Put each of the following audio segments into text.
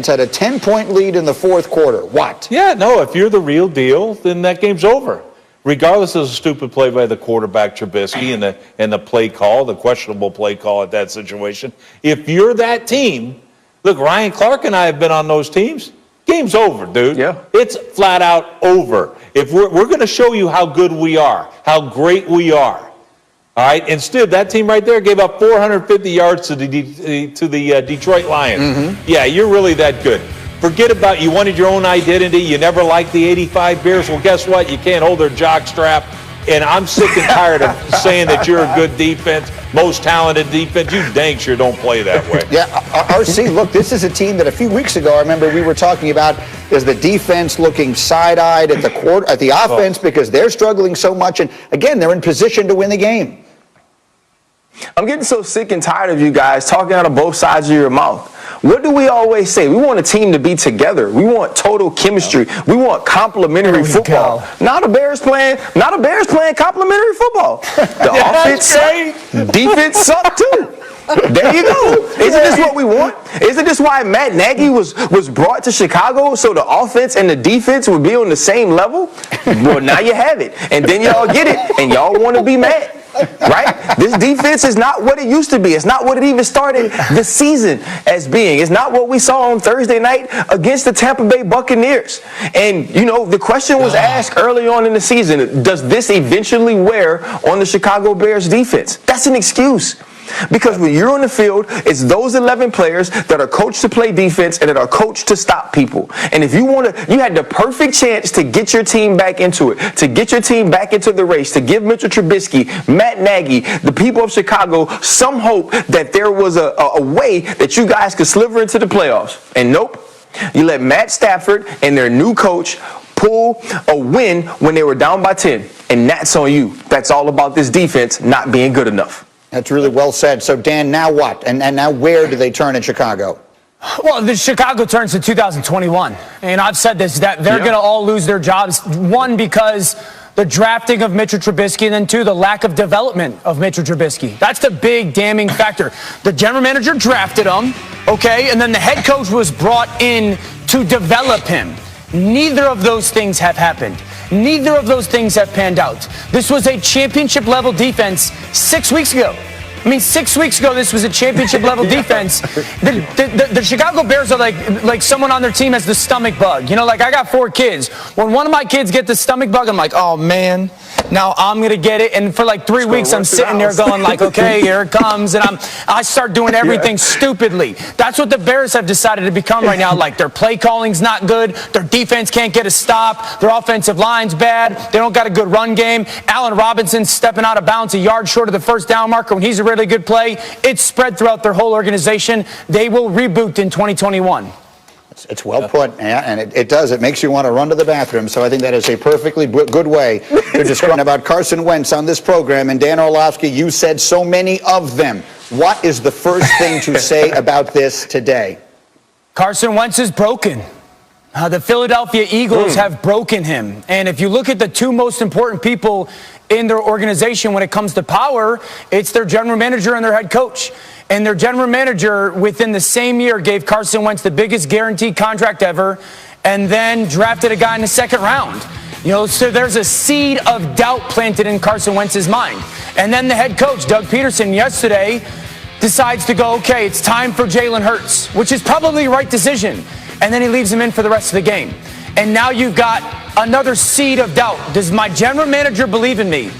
had a 10-point lead in the fourth quarter. What? Yeah, no, if you're the real deal, then that game's over. Regardless of the stupid play by the quarterback, Trubisky, and the play call, the questionable play call at that situation. If you're that team, look, Ryan Clark and I have been on those teams. Game's over, dude. Yeah. It's flat out over. If we're going to show you how good we are, how great we are. All right. Instead, that team right there gave up 450 yards to the Detroit Lions. Mm-hmm. Yeah, you're really that good. Forget about you wanted your own identity. You never liked the 85 Bears. Well, guess what? You can't hold their jock strap. And I'm sick and tired of saying that you're a good defense, most talented defense. You dang sure don't play that way. Yeah, RC, look, this is a team that a few weeks ago, I remember we were talking about is the defense looking side-eyed at the offense because they're struggling so much. And, again, they're in position to win the game. I'm getting so sick and tired of you guys talking out of both sides of your mouth. What do we always say? We want a team to be together. We want total chemistry. We want complementary football. Not a Bears playing complementary football. The offense sucked. Defense sucked too. There you go. Isn't this what we want? Isn't this why Matt Nagy was brought to Chicago so the offense and the defense would be on the same level? Well, now you have it. And then y'all get it, and y'all want to be mad. Right? This defense is not what it used to be. It's not what it even started the season as being. It's not what we saw on Thursday night against the Tampa Bay Buccaneers. And, you know, the question was asked early on in the season, does this eventually wear on the Chicago Bears defense? That's an excuse. Because when you're on the field, it's those 11 players that are coached to play defense and that are coached to stop people. And if you had the perfect chance to get your team back into it, to get your team back into the race, to give Mitchell Trubisky, Matt Nagy, the people of Chicago some hope that there was a way that you guys could sliver into the playoffs. And nope, you let Matt Stafford and their new coach pull a win when they were down by 10. And that's on you. That's all about this defense not being good enough. That's really well said. So, Dan, now what? And now where do they turn in Chicago? Well, the Chicago turns to 2021. And I've said this, that they're going to all lose their jobs. One, because the drafting of Mitchell Trubisky, and then two, the lack of development of Mitchell Trubisky. That's the big damning factor. The general manager drafted him, okay, and then the head coach was brought in to develop him. Neither of those things have happened. Neither of those things have panned out. This was a championship-level defense 6 weeks ago. I mean, 6 weeks ago, this was a championship-level defense. The Chicago Bears are like someone on their team has the stomach bug. You know, like I got 4 kids. When one of my kids get the stomach bug, I'm like, oh, man, now I'm going to get it. And for like 3 weeks, I'm sitting there going like, okay, here it comes. And I start doing everything stupidly. That's what the Bears have decided to become right now. Like their play calling's not good. Their defense can't get a stop. Their offensive line's bad. They don't got a good run game. Allen Robinson's stepping out of bounds a yard short of the first down marker when he's a really good play. It's spread throughout their whole organization. They will reboot in 2021. It's well put, and it does. It makes you want to run to the bathroom. So I think that is a perfectly good way to describe about Carson Wentz on this program. And Dan Orlovsky, you said so many of them. What is the first thing to say about this today? Carson Wentz is broken. The Philadelphia Eagles have broken him. And if you look at the 2 most important people in their organization when it comes to power, it's their general manager and their head coach. And their general manager, within the same year, gave Carson Wentz the biggest guaranteed contract ever and then drafted a guy in the 2nd round. You know, so there's a seed of doubt planted in Carson Wentz's mind. And then the head coach, Doug Peterson, yesterday decides to go, okay, it's time for Jalen Hurts, which is probably the right decision. And then he leaves him in for the rest of the game. And now you've got another seed of doubt. Does my general manager believe in me?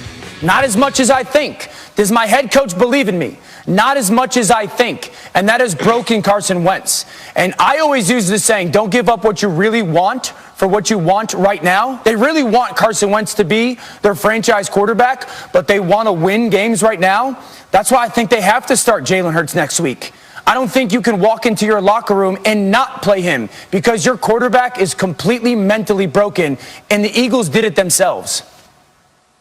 Not as much as I think. Does my head coach believe in me? Not as much as I think. And that has broken Carson Wentz. And I always use this saying, don't give up what you really want for what you want right now. They really want Carson Wentz to be their franchise quarterback, but they want to win games right now. That's why I think they have to start Jalen Hurts next week. I don't think you can walk into your locker room and not play him because your quarterback is completely mentally broken, and the Eagles did it themselves.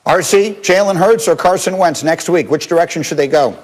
RC, Jalen Hurts or Carson Wentz next week? Which direction should they go?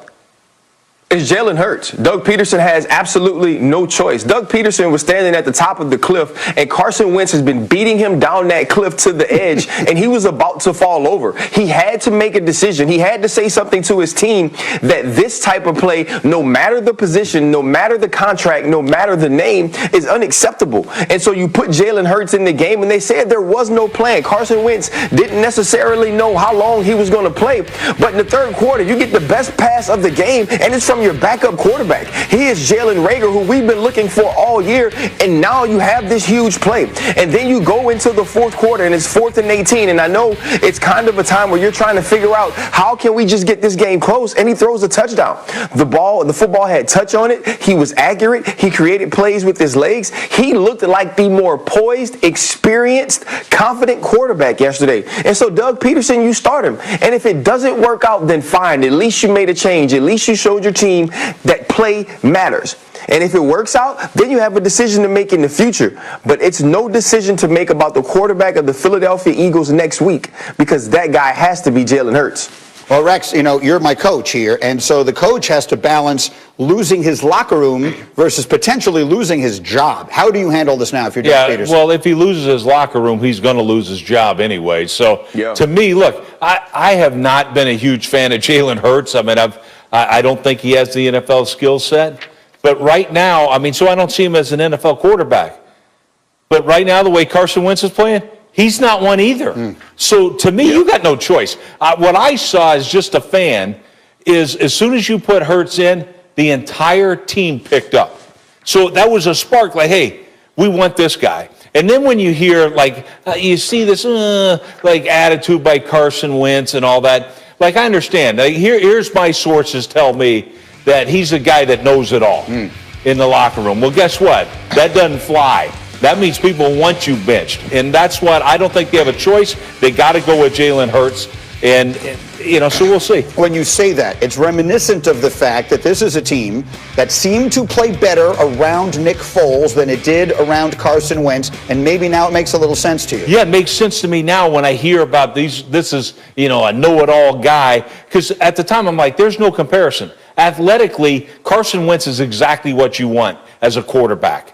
It's Jalen Hurts. Doug Peterson has absolutely no choice. Doug Peterson was standing at the top of the cliff, and Carson Wentz has been beating him down that cliff to the edge, and he was about to fall over. He had to make a decision. He had to say something to his team that this type of play, no matter the position, no matter the contract, no matter the name, is unacceptable. And so you put Jalen Hurts in the game, and they said there was no plan. Carson Wentz didn't necessarily know how long he was going to play, but in the third quarter, you get the best pass of the game, and it's from your backup quarterback. He is Jalen Reagor, who we've been looking for all year, and now you have this huge play. And then you go into the fourth quarter, and it's 4th and 18, and I know it's kind of a time where you're trying to figure out how can we just get this game close, and he throws a touchdown. The football had touch on it. He was accurate. He created plays with his legs. He looked like the more poised, experienced, confident quarterback yesterday. And so Doug Peterson, you start him. And if it doesn't work out, then fine. At least you made a change. At least you showed your team that play matters. And if it works out, then you have a decision to make in the future. But it's no decision to make about the quarterback of the Philadelphia Eagles next week, because that guy has to be Jalen Hurts. Well, Rex, you know, you're my coach here, and so the coach has to balance losing his locker room versus potentially losing his job. How do you handle this now if you're Doug Peterson? Well, if he loses his locker room, he's going to lose his job anyway. So to me, look, I have not been a huge fan of Jalen Hurts. I mean, I don't think he has the NFL skill set. But right now, I mean, so I don't see him as an NFL quarterback. But right now, the way Carson Wentz is playing, he's not one either. So to me, you got no choice. What I saw as just a fan is as soon as you put Hurts in, the entire team picked up. So that was a spark like, hey, we want this guy. And then when you hear, like, you see this, like, attitude by Carson Wentz and all that, like, I understand. Here's my sources tell me that he's a guy that knows it all in the locker room. Well, guess what? That doesn't fly. That means people want you benched. And that's what I don't think they have a choice. They got to go with Jalen Hurts. And, you know, so we'll see. When you say that, it's reminiscent of the fact that this is a team that seemed to play better around Nick Foles than it did around Carson Wentz, and maybe now it makes a little sense to you. Yeah, it makes sense to me now when I hear about this is, you know, a know-it-all guy. Because at the time, I'm like, there's no comparison. Athletically, Carson Wentz is exactly what you want as a quarterback.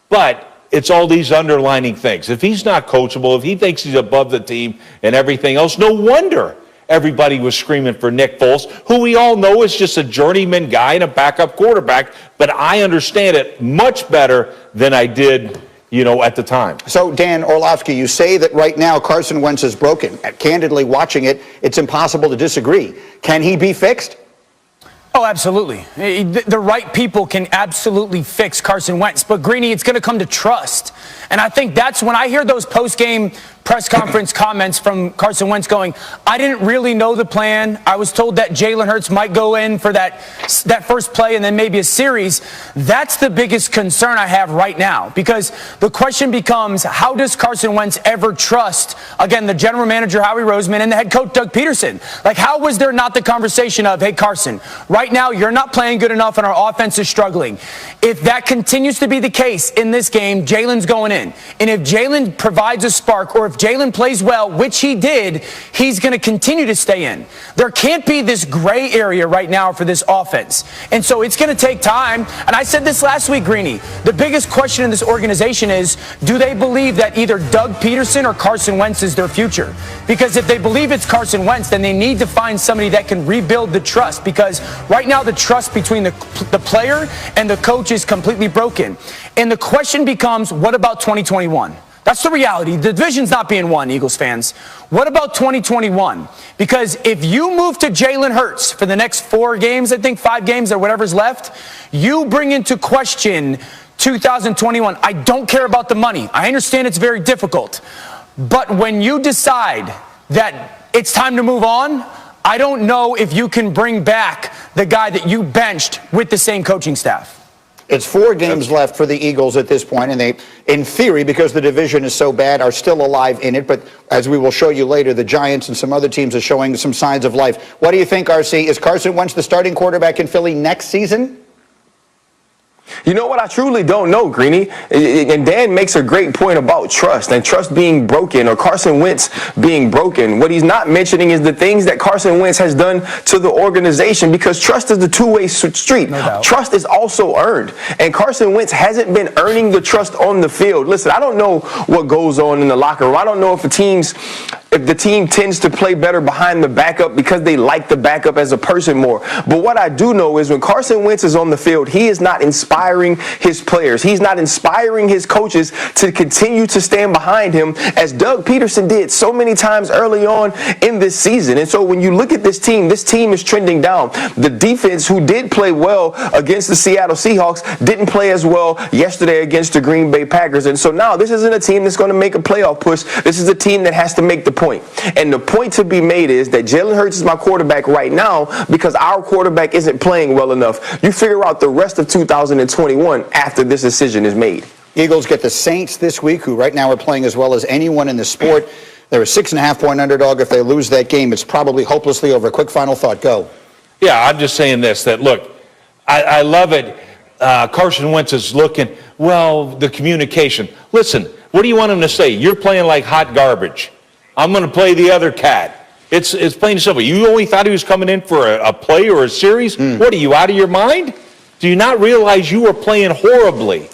But it's all these underlining things. If he's not coachable, if he thinks he's above the team and everything else, no wonder everybody was screaming for Nick Foles, who we all know is just a journeyman guy and a backup quarterback. But I understand it much better than I did, you know, at the time. So, Dan Orlovsky, you say that right now Carson Wentz is broken. Candidly, watching it, it's impossible to disagree. Can he be fixed? Oh, absolutely. The right people can absolutely fix Carson Wentz. But, Greeny, it's going to come to trust. And I think that's when I hear those post-game press conference comments from Carson Wentz going, I didn't really know the plan. I was told that Jalen Hurts might go in for that first play and then maybe a series. That's the biggest concern I have right now, because the question becomes, how does Carson Wentz ever trust, again, the general manager, Howie Roseman, and the head coach, Doug Peterson? Like, how was there not the conversation of, hey, Carson, right now you're not playing good enough and our offense is struggling. If that continues to be the case in this game, Jalen's going in. And if Jalen provides a spark, or if Jalen plays well, which he did, he's going to continue to stay in. There can't be this gray area right now for this offense. And so it's going to take time. And I said this last week, Greeny. The biggest question in this organization is, do they believe that either Doug Peterson or Carson Wentz is their future? Because if they believe it's Carson Wentz, then they need to find somebody that can rebuild the trust. Because right now the trust between the player and the coach is completely broken. And the question becomes, what about 2021? That's the reality. The division's not being won, Eagles fans. What about 2021? Because if you move to Jalen Hurts for the next 4 games, I think 5 games or whatever's left, you bring into question 2021. I don't care about the money. I understand it's very difficult. But when you decide that it's time to move on, I don't know if you can bring back the guy that you benched with the same coaching staff. It's 4 games left for the Eagles at this point, and they, in theory, because the division is so bad, are still alive in it. But as we will show you later, the Giants and some other teams are showing some signs of life. What do you think, RC? Is Carson Wentz the starting quarterback in Philly next season? You know what? I truly don't know, Greeny. And Dan makes a great point about trust and trust being broken, or Carson Wentz being broken. What he's not mentioning is the things that Carson Wentz has done to the organization, because trust is the two-way street. No Trust is also earned. And Carson Wentz hasn't been earning the trust on the field. Listen, I don't know what goes on in the locker room. I don't know if the team tends to play better behind the backup because they like the backup as a person more. But what I do know is when Carson Wentz is on the field, he is not inspiring his players. He's not inspiring his coaches to continue to stand behind him, as Doug Peterson did so many times early on in this season. And so when you look at this team is trending down. The defense, who did play well against the Seattle Seahawks, didn't play as well yesterday against the Green Bay Packers. And so now this isn't a team that's going to make a playoff push. This is a team that has to make the point. And the point to be made is that Jalen Hurts is my quarterback right now because our quarterback isn't playing well enough. You figure out the rest of 2021 after this decision is made. Eagles get the Saints this week, who right now are playing as well as anyone in the sport. They're a 6.5-point underdog. If they lose that game, it's probably hopelessly over. Quick final thought. Go. Yeah, I'm just saying this, that look, I love it. Carson Wentz is looking, well, the communication. Listen, what do you want him to say? You're playing like hot garbage. I'm going to play the other cat. It's plain and simple. You only thought he was coming in for a play or a series? What, are you out of your mind? Do you not realize you were playing horribly?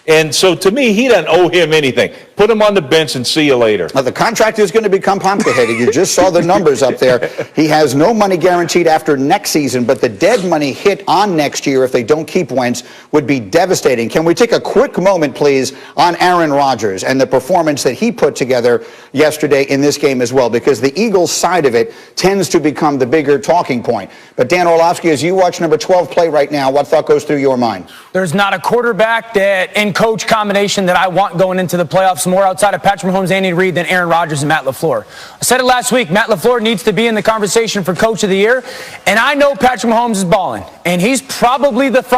And so to me, he doesn't owe him anything. Put him on the bench and see you later. Now, the contract is going to become complicated. You just saw the numbers up there. He has no money guaranteed after next season, but the dead money hit on next year if they don't keep Wentz would be devastating. Can we take a quick moment, please, on Aaron Rodgers and the performance that he put together yesterday in this game as well? Because the Eagles side of it tends to become the bigger talking point. But Dan Orlovsky, as you watch number 12 play right now, what thought goes through your mind? There's not a quarterback and coach combination that I want going into the playoffs more outside of Patrick Mahomes, Andy Reid, than Aaron Rodgers and Matt LaFleur. I said it last week, Matt LaFleur needs to be in the conversation for Coach of the Year, and I know Patrick Mahomes is balling, and he's probably the front